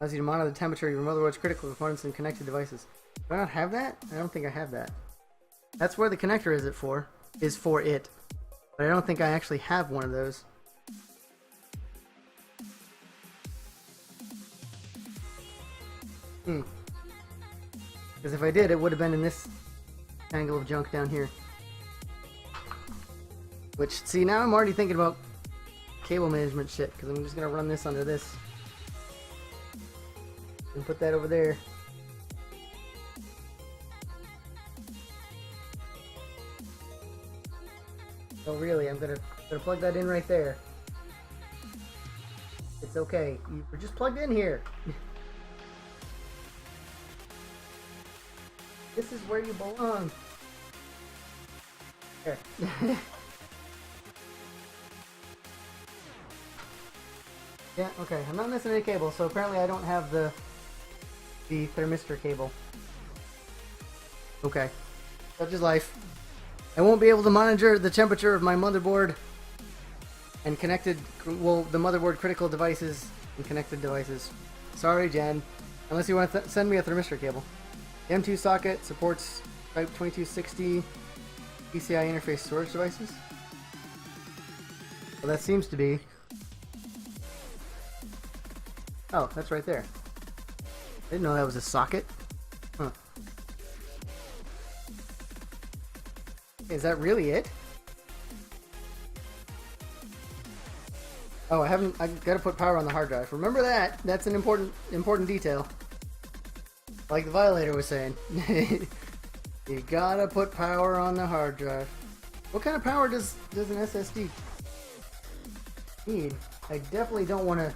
Allows you to monitor the temperature of your motherboard's critical components and connected devices. Do I not have that? I don't think I have that. That's where the connector is for it. But I don't think I actually have one of those. Because if I did, it would have been in this angle of junk down here. Which, see, now I'm already thinking about cable management shit, because I'm just going to run this under this. And put that over there. Oh really, I'm gonna plug that in right there. It's okay. You were just plugged in here. This is where you belong. There. Yeah, okay. I'm not missing any cable, so apparently I don't have the thermistor cable. Okay. Such is life. I won't be able to monitor the temperature of my motherboard and connected, well, the motherboard critical devices and connected devices. Sorry, Jen. Unless you want to send me a thermistor cable. The M2 socket supports Type 2260 PCI interface storage devices. Well, that seems to be. Oh, that's right there. I didn't know that was a socket. Huh. Is that really it? Oh, I gotta put power on the hard drive. Remember that. That's an important detail. Like the Violator was saying. You gotta put power on the hard drive. What kind of power does an SSD need? I definitely don't want to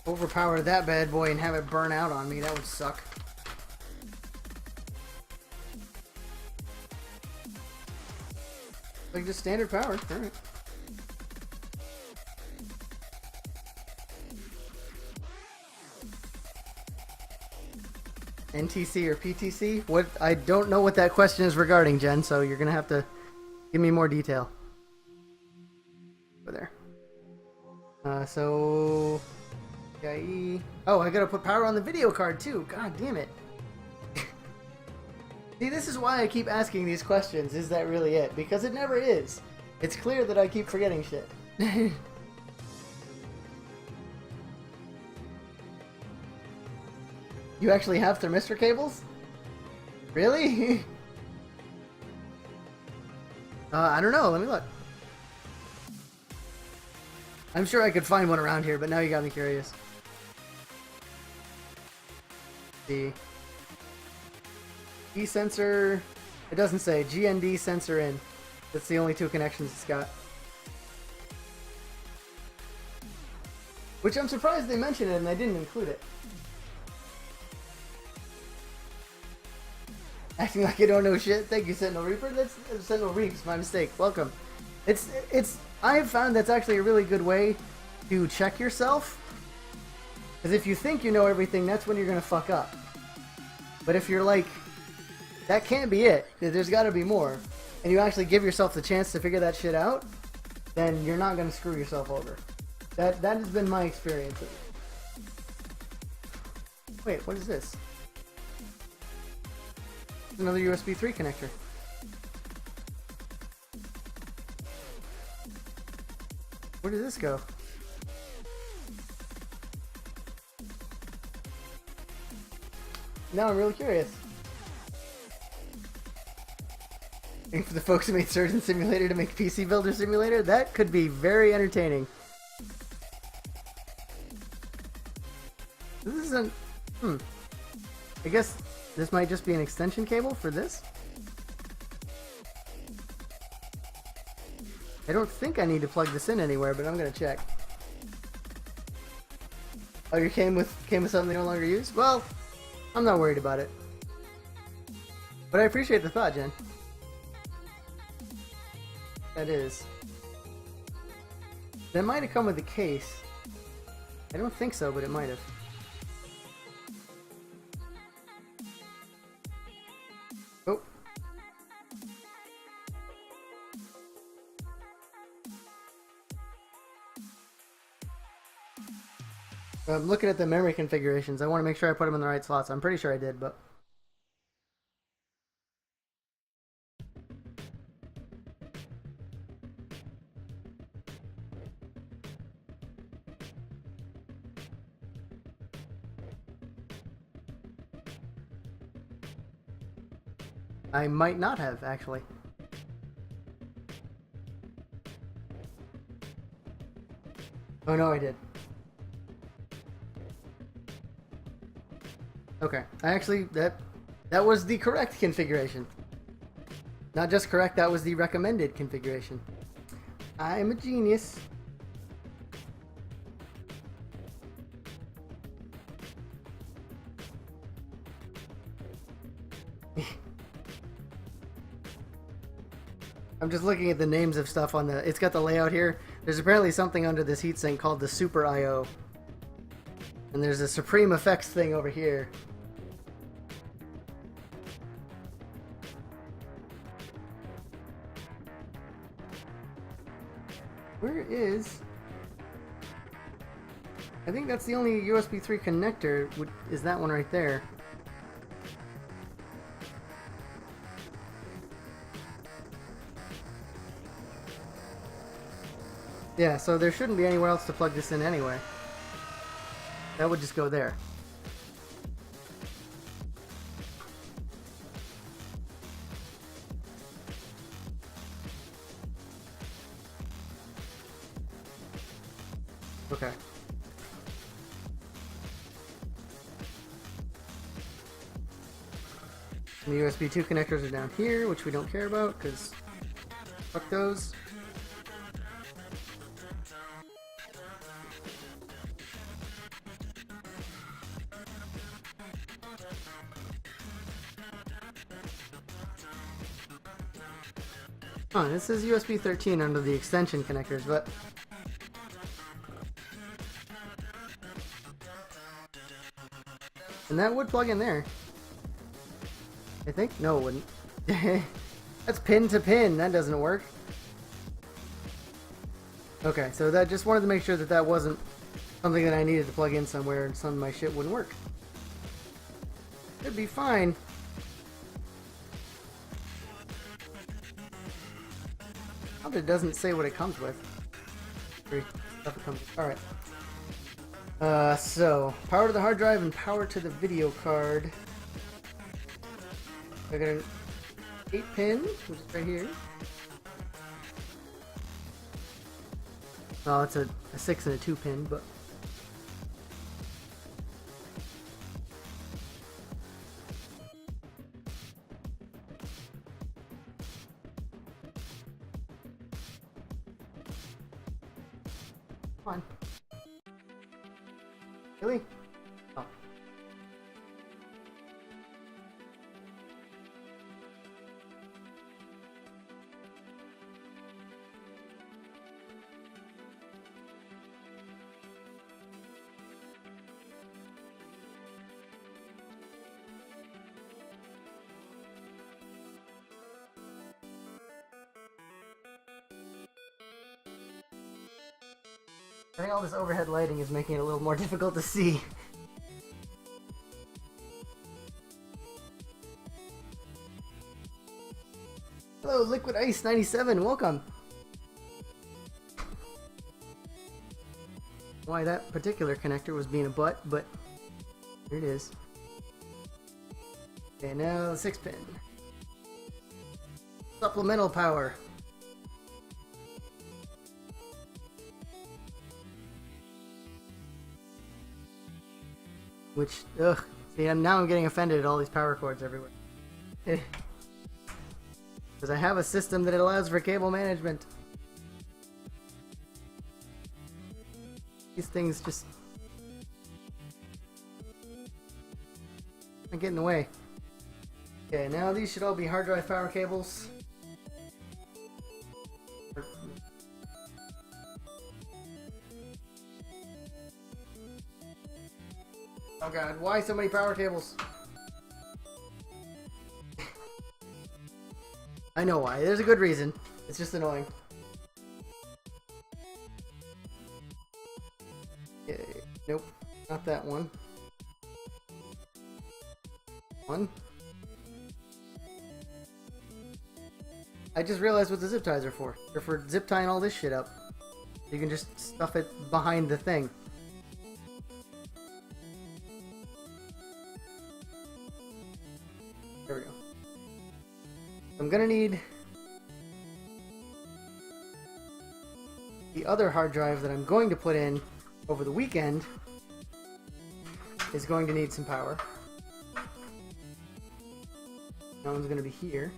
overpower that bad boy and have it burn out on me. That would suck. Like just standard power. Alright. NTC or PTC? What? I don't know what that question is regarding, Jen, so you're gonna have to give me more detail. Over there. So PCIe. Oh, I gotta put power on the video card too. God damn it. See, this is why I keep asking these questions. Is that really it? Because it never is. It's clear that I keep forgetting shit. You actually have thermistor cables? Really? I don't know. Let me look. I'm sure I could find one around here, but now you got me curious. The E sensor. It doesn't say. GND sensor in. That's the only two connections it's got. Which I'm surprised they mentioned it and they didn't include it. Acting like you don't know shit. Thank you, Sentinel Reaper. That's Sentinel Reaps. My mistake. Welcome. It's. I have found that's actually a really good way to check yourself. Because if you think you know everything, that's when you're gonna fuck up. But if you're like, that can't be it. There's got to be more, and you actually give yourself the chance to figure that shit out, then you're not gonna screw yourself over. That has been my experience. Wait, what is this? Another USB 3 connector. Where does this go? Now I'm really curious. And for the folks who made Surgeon Simulator to make PC Builder Simulator, that could be very entertaining. This isn't... I guess this might just be an extension cable for this? I don't think I need to plug this in anywhere, but I'm gonna check. Oh, you came with something they no longer use? Well, I'm not worried about it. But I appreciate the thought, Jen. That is. That might have come with the case. I don't think so, but it might have. Oh. I'm looking at the memory configurations. I want to make sure I put them in the right slots. I'm pretty sure I did, but... I might not have, actually. Oh no, I did. Okay, I actually, that was the correct configuration. Not just correct, that was the recommended configuration. I am a genius. I'm just looking at the names of stuff on the... It's got the layout here. There's apparently something under this heatsink called the Super I/O. And there's a Supreme Effects thing over here. Where is... I think that's the only USB 3 connector, is that one right there. Yeah, so there shouldn't be anywhere else to plug this in anyway. That would just go there. Okay. And the USB 2 connectors are down here, which we don't care about, because fuck those. Oh, this is USB 13 under the extension connectors, but... And that would plug in there. I think? No, it wouldn't. That's pin to pin. That doesn't work. Okay, so that just wanted to make sure that that wasn't something that I needed to plug in somewhere and some of my shit wouldn't work. It'd be fine. It doesn't say what it comes with. Stuff it comes with. Alright. So, power to the hard drive and power to the video card. I got an 8-pin, which is right here. Well, it's a 6 and a 2-pin, but... Come on. Really? Oh. I think all this overhead lighting is making it a little more difficult to see. Hello, Liquid Ice 97, welcome! Why that particular connector was being a butt, but here it is. Okay, now the 6-pin. Supplemental power. Which, ugh. See, now I'm getting offended at all these power cords everywhere. Because I have a system that allows for cable management. These things just... I get in the way. Okay, now these should all be hard drive power cables. Oh god, why so many power cables? I know why. There's a good reason. It's just annoying. Okay. Nope. Not that one. One. I just realized what the zip ties are for. They're for zip tying all this shit up. You can just stuff it behind the thing. There we go. I'm gonna need the other hard drive that I'm going to put in over the weekend is going to need some power. That one's gonna be here.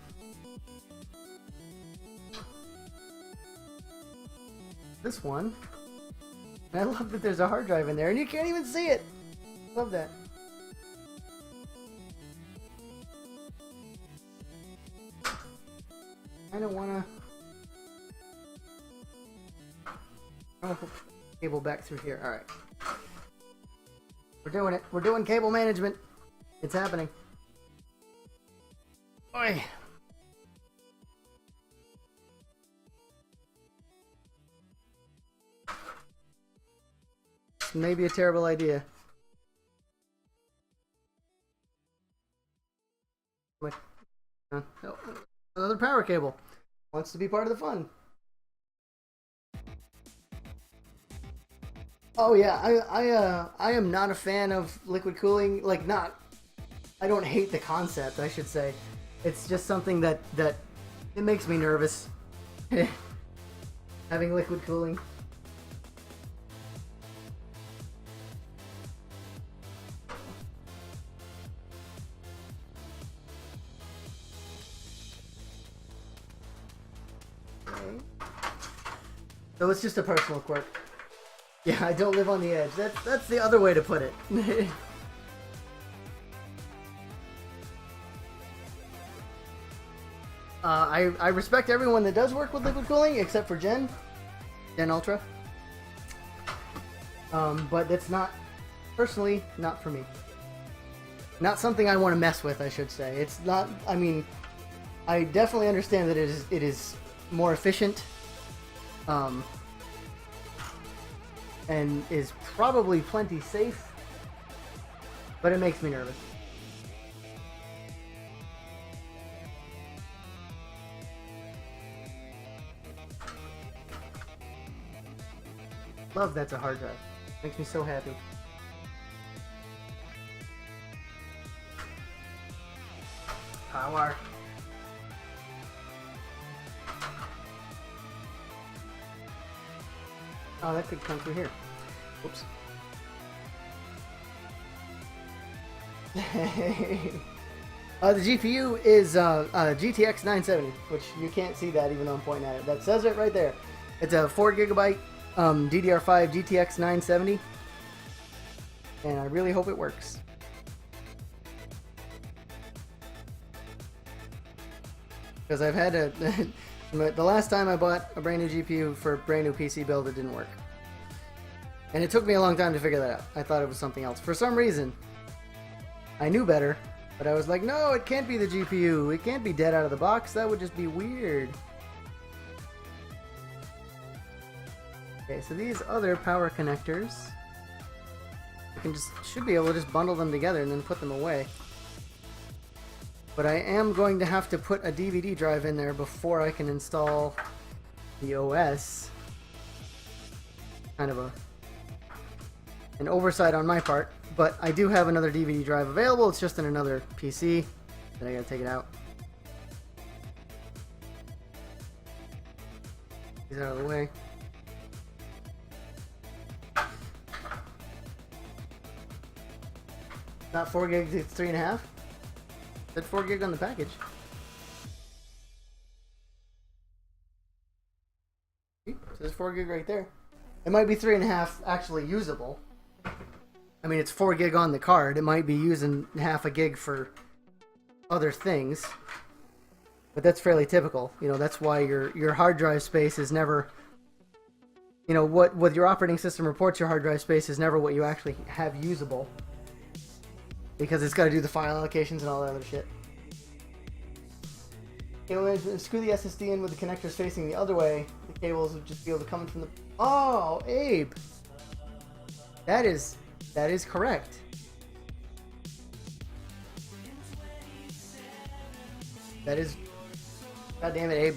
This one. And I love that there's a hard drive in there and you can't even see it. Love that. I don't wanna. I'm gonna put the cable back through here. Alright. We're doing it. We're doing cable management. It's happening. Oi. Maybe a terrible idea. What? Oh, another power cable. Wants to be part of the fun. Oh yeah, I am not a fan of liquid cooling. Like, not. I don't hate the concept, I should say. It's just something that it makes me nervous. Having liquid cooling. So it's just a personal quirk. Yeah, I don't live on the edge. That's the other way to put it. I respect everyone that does work with liquid cooling, except for Gen Ultra. But that's not, personally, not for me. Not something I want to mess with, I should say. It's not. I mean, I definitely understand that it is more efficient. And is probably plenty safe, but it makes me nervous. Love that's a hard drive. Makes me so happy. Power. Oh, that could come through here. Whoops. The GPU is GTX 970, which you can't see that even though I'm pointing at it. That says it right there. It's a 4GB DDR5 GTX 970, and I really hope it works. Because I've had a... the last time I bought a brand new GPU for a brand new PC build, it didn't work. And it took me a long time to figure that out. I thought it was something else. For some reason, I knew better, but I was like, no, it can't be the GPU. It can't be dead out of the box. That would just be weird. Okay, so these other power connectors, you can should be able to just bundle them together and then put them away. But I am going to have to put a DVD drive in there before I can install the OS. Kind of an oversight on my part, but I do have another DVD drive available. It's just in another PC. Then I gotta take it out. Get out of the way. Not 4 gigs, it's 3.5. Said 4 gig on the package. See? Says 4 gig right there. It might be 3.5 actually usable. I mean, it's 4 gig on the card. It might be using half a gig for other things. But that's fairly typical. You know, that's why your hard drive space is never... You know, what your operating system reports your hard drive space is never what you actually have usable. Because it's got to do the file allocations and all that other shit. Cable management, screw the SSD in with the connectors facing the other way. The cables would just be able to come in from the... Oh, Abe! That is That is correct. That is... God damn it, Abe.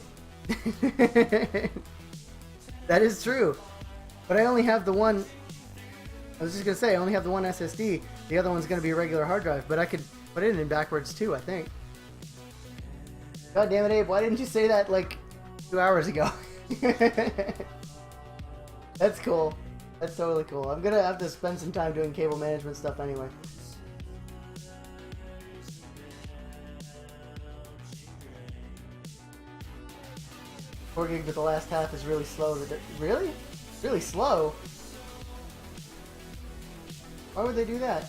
That is true. But I only have the one... I was just going to say, I only have the one SSD. The other one's going to be a regular hard drive. But I could put it in backwards too, I think. God damn it, Abe. Why didn't you say that like 2 hours ago? That's cool. That's totally cool. I'm going to have to spend some time doing cable management stuff anyway. 4 gig, but the last half is really slow. Really? Really slow? Why would they do that?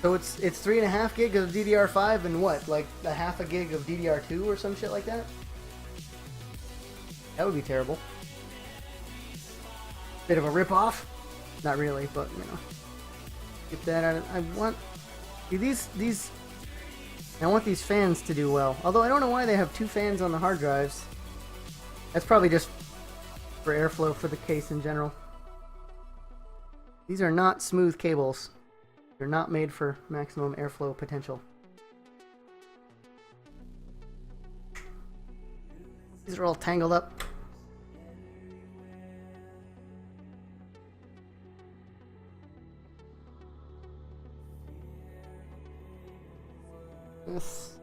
So it's 3.5 gig of DDR5 and what? Like a half a gig of DDR2 or some shit like that? That would be terrible. Bit of a rip-off? Not really, but you know. Get that out of... I want... See, these... I want these fans to do well. Although I don't know why they have 2 fans on the hard drives. That's probably just for airflow for the case in general. These are not smooth cables. They're not made for maximum airflow potential. These are all tangled up. Yes.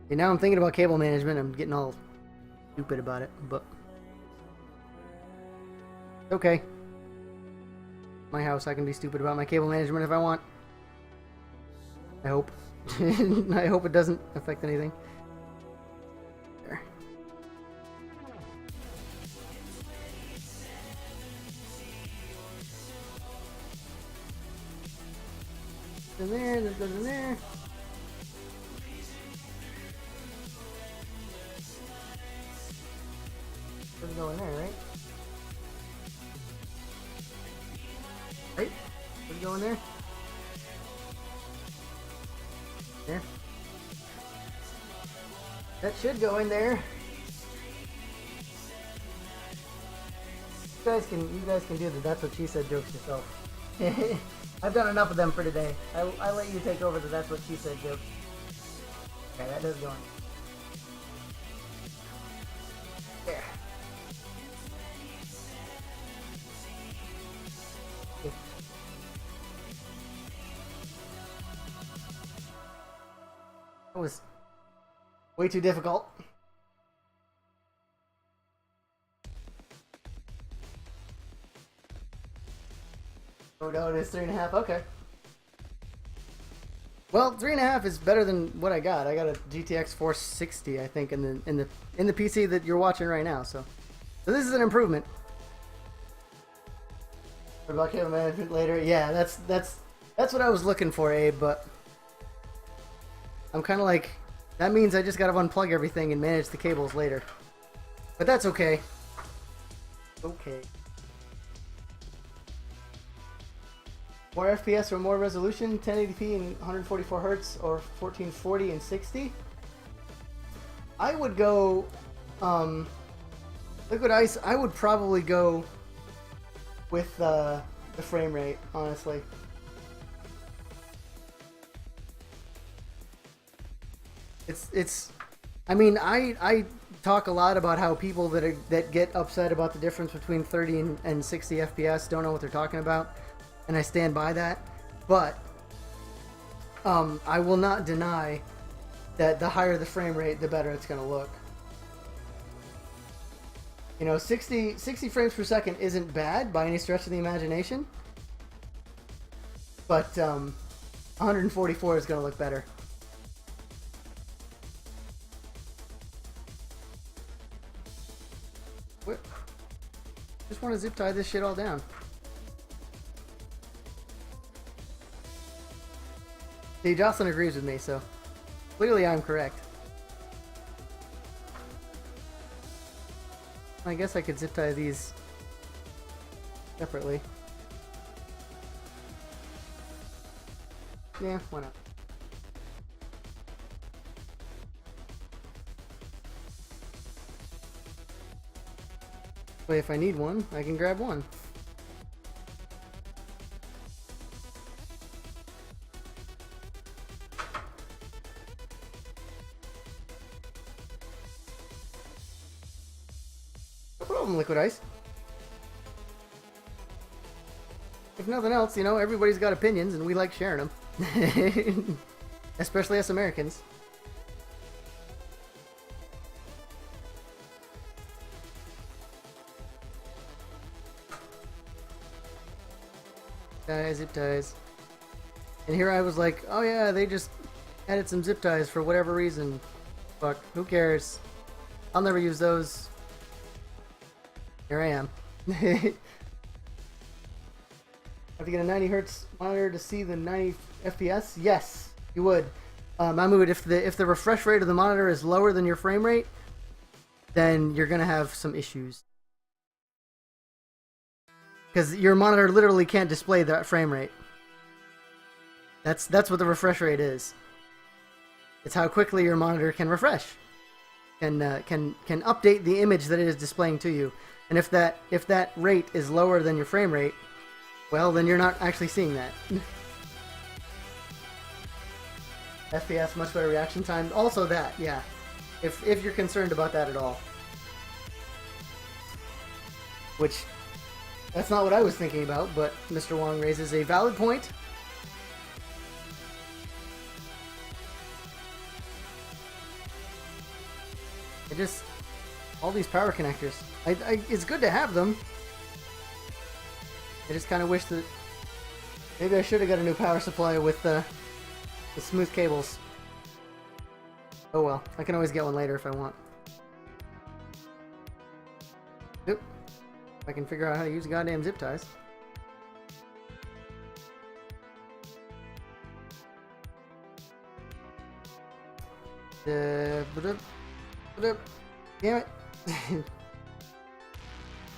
Okay, now I'm thinking about cable management. I'm getting all stupid about it, but okay. My house, I can be stupid about my cable management if I want. I hope. I hope it doesn't affect anything. There. In there, that goes in there. Doesn't go in there, right? Right? Does it go in there? There. That should go in there. You guys can do the "that's what she said" jokes yourself. I've done enough of them for today. I let you take over the "that's what she said" joke. Okay, that does go in. There. Okay. That was way too difficult. Oh no, it is 3.5. Okay. Well, 3.5 is better than what I got. I got a GTX 460, I think, in the PC that you're watching right now. So this is an improvement. What about cable management later? Yeah, that's what I was looking for, Abe. But I'm kind of like, that means I just gotta unplug everything and manage the cables later. But that's okay. Okay. More FPS or more resolution, 1080p and 144 Hertz, or 1440 and 60. I would go, Liquid Ice. I would probably go with the frame rate, honestly. It's. I mean, I talk a lot about how people that get upset about the difference between 30 and 60 FPS don't know what they're talking about. And I stand by that, but I will not deny that the higher the frame rate, the better it's going to look. You know, 60 frames per second isn't bad by any stretch of the imagination, but 144 is going to look better. What? Just want to zip tie this shit all down. See, Jocelyn agrees with me, so clearly I'm correct. I guess I could zip tie these separately. Yeah, why not? But if I need one, I can grab one. No problem, Liquid Ice. If nothing else, you know, everybody's got opinions and we like sharing them. Especially us Americans. Zip ties. And here I was like, oh yeah, they just added some zip ties for whatever reason. Fuck, who cares? I'll never use those. Here I am. Have to get a 90 hertz monitor to see the 90 FPS? Yes, you would. Mahmood, if the refresh rate of the monitor is lower than your frame rate, then you're gonna have some issues. Because your monitor literally can't display that frame rate. That's what the refresh rate is. It's how quickly your monitor can refresh, can update the image that it is displaying to you. And if that rate is lower than your frame rate, well, then you're not actually seeing that. FPS, much better reaction time. Also that, yeah. If you're concerned about that at all. Which, that's not what I was thinking about, but Mr. Wong raises a valid point. All these power connectors. It's good to have them. I just kind of wish that maybe I should have got a new power supply with the smooth cables. Oh well, I can always get one later if I want. Yep. I can figure out how to use goddamn zip ties. Damn it.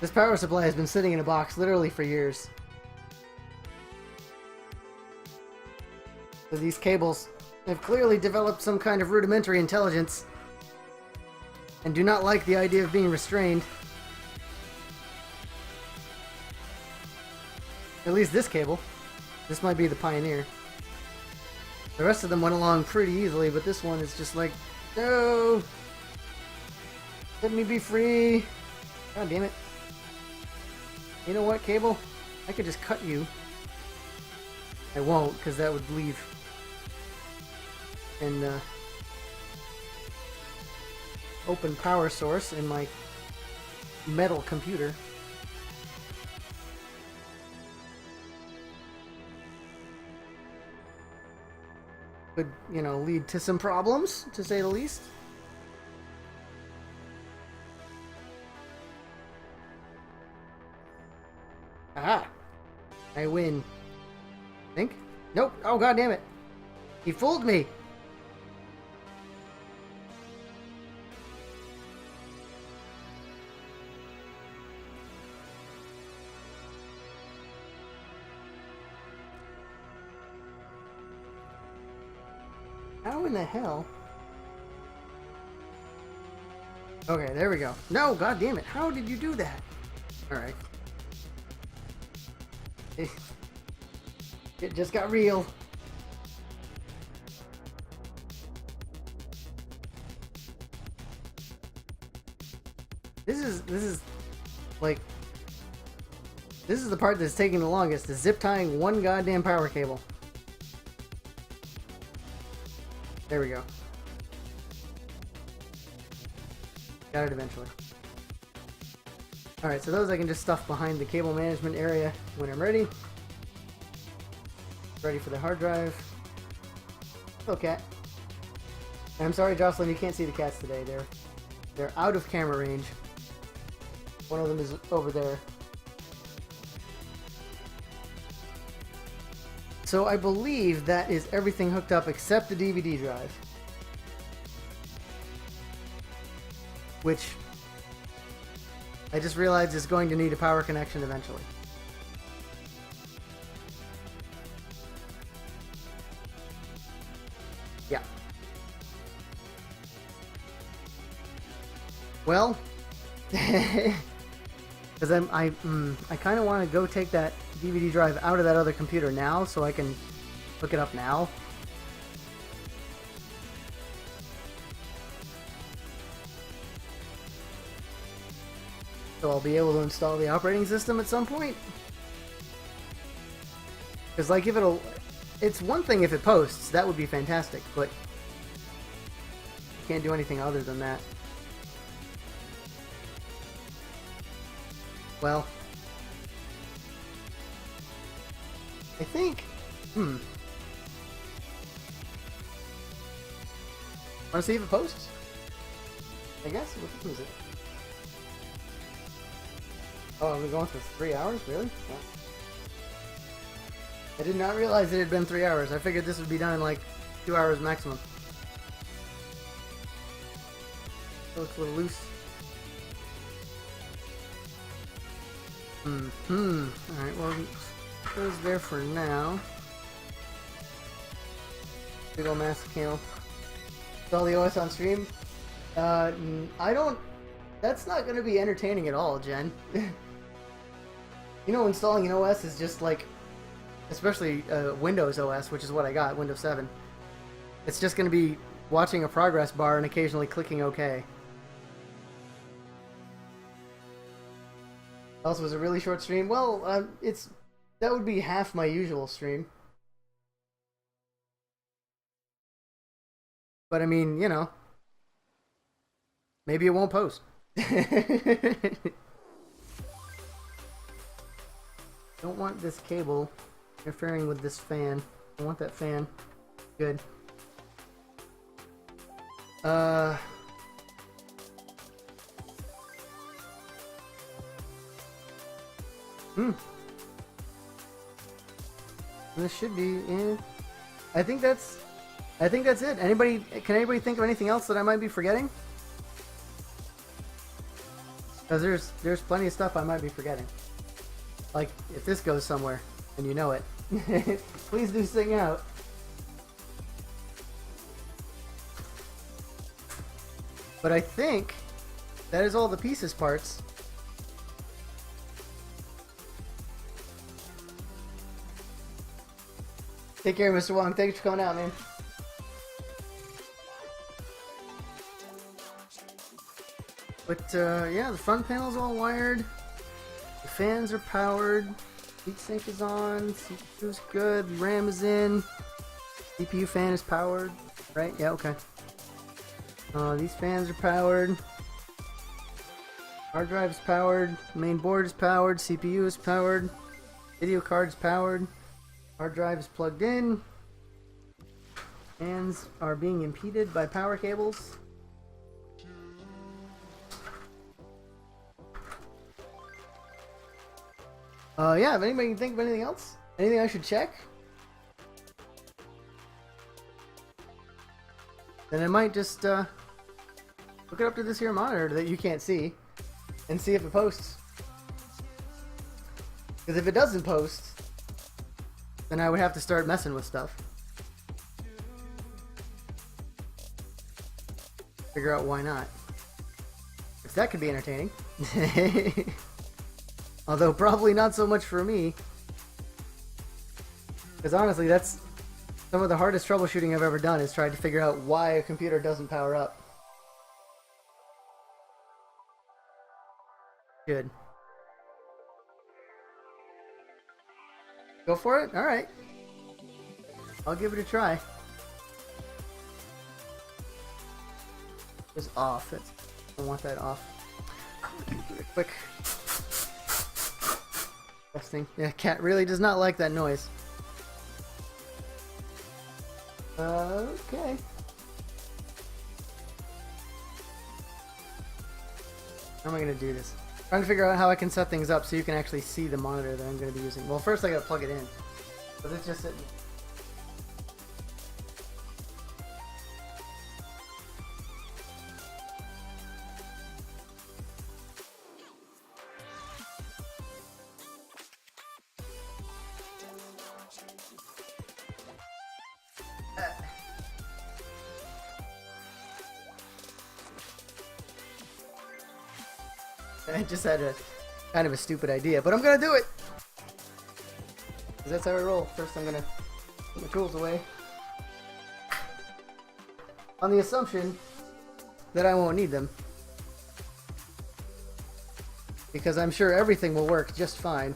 This power supply has been sitting in a box literally for years. So these cables have clearly developed some kind of rudimentary intelligence and do not like the idea of being restrained. At least this cable. This might be the Pioneer. The rest of them went along pretty easily, but this one is just like, no! Let me be free! God damn it. You know what, cable? I could just cut you. I won't, because that would leave an open power source in my metal computer. Could, you know, lead to some problems, to say the least. Aha! I win. Think? Nope. Oh, god damn it. He fooled me. How in the hell? Okay, there we go. No, god damn it. How did you do that? Alright. It just got real. This is like, this is the part that's taking the longest, is zip tying one goddamn power cable. There we go. Got it eventually. Alright, so those I can just stuff behind the cable management area when I'm ready. Ready for the hard drive. Hello, cat. And I'm sorry, Jocelyn, you can't see the cats today. They're out of camera range. One of them is over there. So I believe that is everything hooked up except the DVD drive. Which I just realized is going to need a power connection eventually. Yeah. Well, Because I kind of want to go take that DVD drive out of that other computer now so I can hook it up now. So I'll be able to install the operating system at some point. Because, like, if it's one thing if it posts, that would be fantastic, but you can't do anything other than that. Well, I think, want to see if it posts? I guess. What time is it? Oh, we're going for 3 hours? Really? Yeah. I did not realize it had been 3 hours. I figured this would be done in like 2 hours maximum. It looks a little loose. Alright, well, it goes there for now. Big ol' massive candle. Install the OS on stream? I don't... That's not going to be entertaining at all, Jen. You know, installing an OS is just like... Especially Windows OS, which is what I got, Windows 7. It's just going to be watching a progress bar and occasionally clicking OK. Also, was a really short stream. Well, that would be half my usual stream. But I mean, you know, maybe it won't post. Don't want this cable interfering with this fan. I want that fan. Good. This should be, yeah. I think that's it. Can anybody think of anything else that I might be forgetting? Because there's plenty of stuff I might be forgetting. Like, if this goes somewhere, and you know it, please do sing out. But I think that is all the pieces parts. Take care, Mr. Wong. Thanks for coming out, man. But, yeah, the front panel's all wired. The fans are powered. Heatsink is on. CPU's good. RAM is in. CPU fan is powered. Right? Yeah, okay. These fans are powered. Hard drive is powered. Main board is powered. CPU is powered. Video card is powered. Hard drive is plugged in. Fans are being impeded by power cables. Yeah, if anybody can think of anything else? Anything I should check? Then I might just, hook it up to this here monitor that you can't see, and see if it posts. Because if it doesn't post, then I would have to start messing with stuff. Figure out why not. Because that could be entertaining. Although probably not so much for me. Because honestly, that's some of the hardest troubleshooting I've ever done, is trying to figure out why a computer doesn't power up. Good. Go for it? Alright. I'll give it a try. It's off. I want that off. Quick. Testing. Yeah, cat really does not like that noise. Okay. How am I gonna do this? Trying to figure out how I can set things up so you can actually see the monitor that I'm gonna be using. Well, first I gotta plug it in. So this just sitting. I just had to Kind of a stupid idea, but I'm gonna do it! Because that's how I roll. First I'm gonna put my tools away. On the assumption that I won't need them. Because I'm sure everything will work just fine.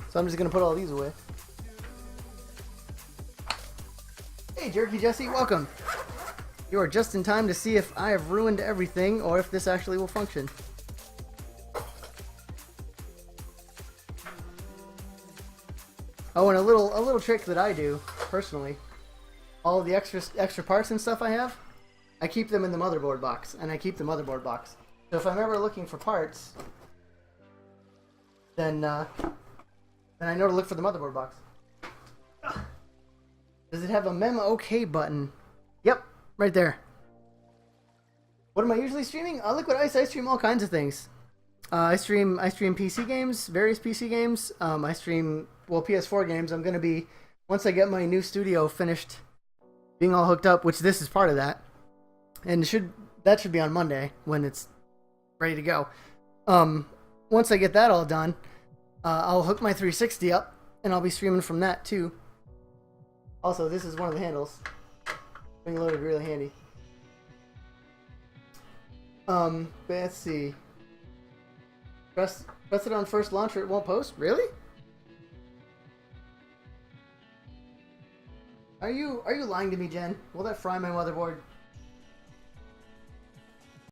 So I'm just gonna put all these away. Hey Jerky Jesse, welcome! You are just in time to see if I have ruined everything or if this actually will function. Oh, and a little trick that I do, personally. All of the extra parts and stuff I have, I keep them in the motherboard box, and I keep the motherboard box. So if I'm ever looking for parts, then I know to look for the motherboard box. Does it have a mem OK button? Yep, right there. What am I usually streaming? Liquid Ice, I stream all kinds of things. I stream PC games, various PC games. I stream, well, PS4 games. I'm going to be, once I get my new studio finished being all hooked up, which this is part of that, and that should be on Monday when it's ready to go. Once I get that all done, I'll hook my 360 up, and I'll be streaming from that too. Also, this is one of the handles. Spring loaded, really handy. Let's see. Press it on first launcher, it won't post? Really? Are you lying to me, Jen? Will that fry my motherboard?